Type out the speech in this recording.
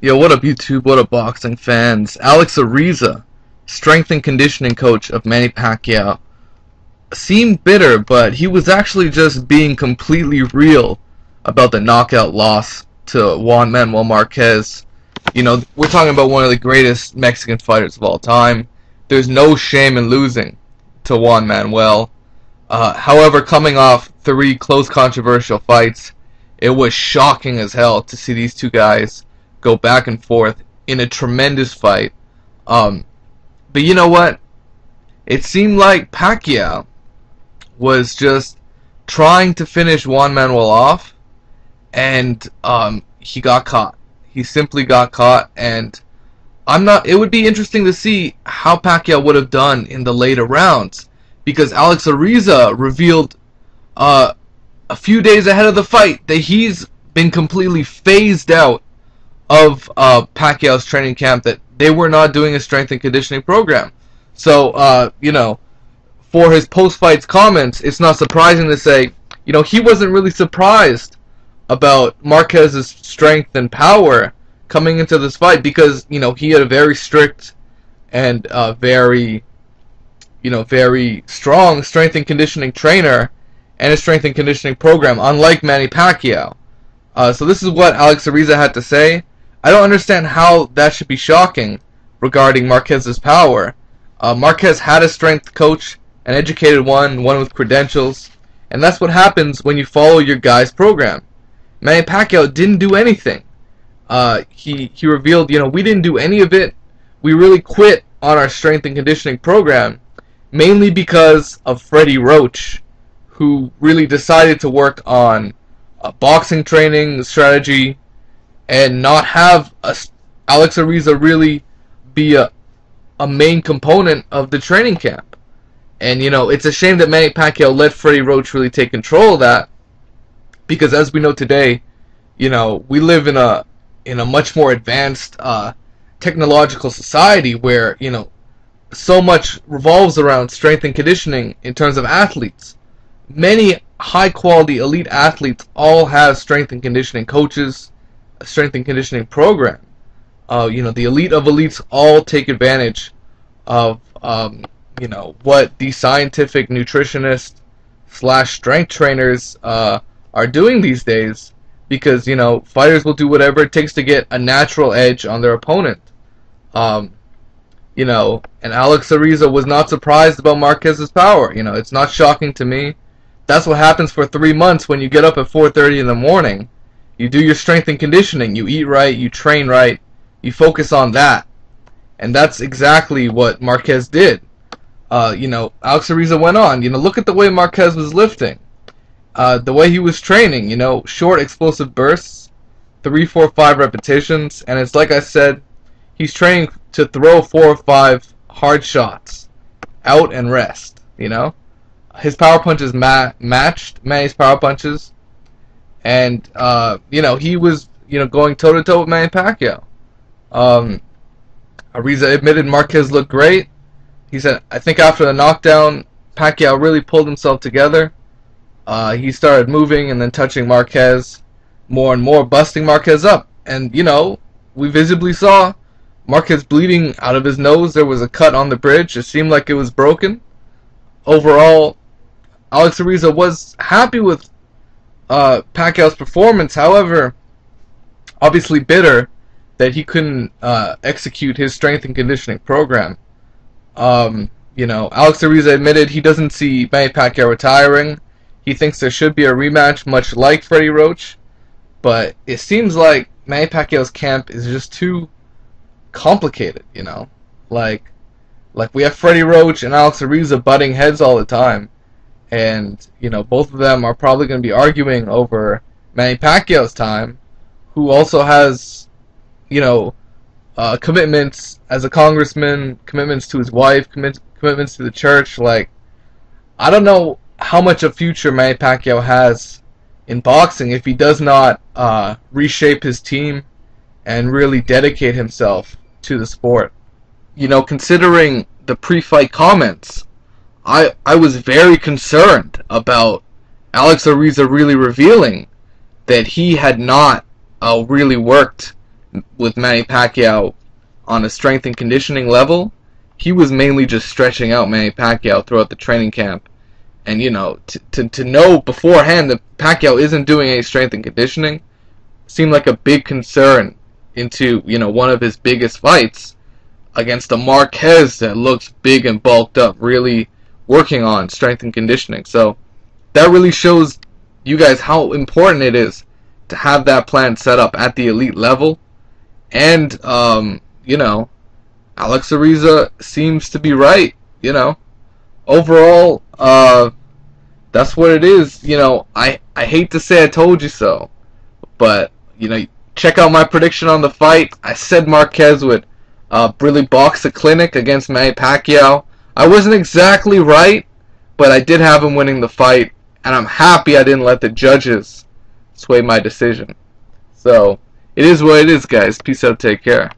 Yo, what up YouTube, what up boxing fans? Alex Ariza, strength and conditioning coach of Manny Pacquiao, seemed bitter, but he was actually just being completely real about the knockout loss to Juan Manuel Marquez. You know, we're talking about one of the greatest Mexican fighters of all time. There's no shame in losing to Juan Manuel. However, coming off 3 close controversial fights, it was shocking as hell to see these two guys go back and forth in a tremendous fight. But you know what? It seemed like Pacquiao was just trying to finish Juan Manuel off, and he got caught. He simply got caught, and it would be interesting to see how Pacquiao would have done in the later rounds, because Alex Ariza revealed a few days ahead of the fight that he's been completely phased out of Pacquiao's training camp, that they were not doing a strength and conditioning program. So, you know, for his post-fight comments, it's not surprising to say, you know, he wasn't really surprised about Marquez's strength and power coming into this fight, because, you know, he had a very strict and very strong strength and conditioning trainer and a strength and conditioning program, unlike Manny Pacquiao. So this is what Alex Ariza had to say. I don't understand how that should be shocking regarding Marquez's power. Marquez had a strength coach, an educated one with credentials, and that's what happens when you follow your guy's program. Manny Pacquiao didn't do anything. He revealed, you know, we didn't do any of it. We really quit on our strength and conditioning program, mainly because of Freddie Roach, who really decided to work on boxing training strategy and not have Alex Ariza really be a main component of the training camp. And, you know, it's a shame that Manny Pacquiao let Freddie Roach really take control of that, because as we know today, you know, we live in a much more advanced technological society where, you know, so much revolves around strength and conditioning in terms of athletes. Many high-quality elite athletes all have strength and conditioning coaches, a strength and conditioning program. You know, the elite of elites all take advantage of, you know, what these scientific nutritionists / strength trainers are doing these days, because, you know, fighters will do whatever it takes to get a natural edge on their opponent. You know, and Alex Ariza was not surprised about Marquez's power. You know, it's not shocking to me. That's what happens for 3 months when you get up at 4:30 in the morning. You do your strength and conditioning, you eat right, you train right, you focus on that. And that's exactly what Marquez did. You know, Alex Ariza went on, you know, look at the way Marquez was lifting. The way he was training, you know, short explosive bursts, 3, 4, 5 repetitions, and it's like I said, he's training to throw 4 or 5 hard shots, out and rest, you know. His power punches matched Manny's power punches, and, you know, he was, you know, going toe-to-toe with Manny Pacquiao. Ariza admitted Marquez looked great. He said, I think after the knockdown, Pacquiao really pulled himself together. He started moving and then touching Marquez more and more, busting Marquez up. And, you know, we visibly saw Marquez bleeding out of his nose. There was a cut on the bridge. It seemed like it was broken. Overall, Alex Ariza was happy with Pacquiao's performance. However, obviously bitter that he couldn't execute his strength and conditioning program. You know, Alex Ariza admitted he doesn't see Manny Pacquiao retiring. He thinks there should be a rematch, much like Freddie Roach. But it seems like Manny Pacquiao's camp is just too complicated, you know. Like we have Freddie Roach and Alex Ariza butting heads all the time. And, you know, both of them are probably going to be arguing over Manny Pacquiao's time, who also has, you know, commitments as a congressman, commitments to his wife, commitments to the church. Like, I don't know how much a future Manny Pacquiao has in boxing if he does not reshape his team and really dedicate himself to the sport. You know, considering the pre-fight comments, I was very concerned about Alex Ariza really revealing that he had not really worked with Manny Pacquiao on a strength and conditioning level, he was mainly just stretching out Manny Pacquiao throughout the training camp. And, you know, to know beforehand that Pacquiao isn't doing any strength and conditioning seemed like a big concern into, you know, one of his biggest fights against a Marquez that looks big and bulked up, really working on strength and conditioning. So that really shows you guys how important it is to have that plan set up at the elite level. And, you know, Alex Ariza seems to be right, you know. Overall, that's what it is. You know, I hate to say I told you so, but, you know, check out my prediction on the fight. I said Marquez would really box a clinic against Manny Pacquiao. I wasn't exactly right, but I did have him winning the fight, and I'm happy I didn't let the judges sway my decision. So, it is what it is, guys. Peace out, take care.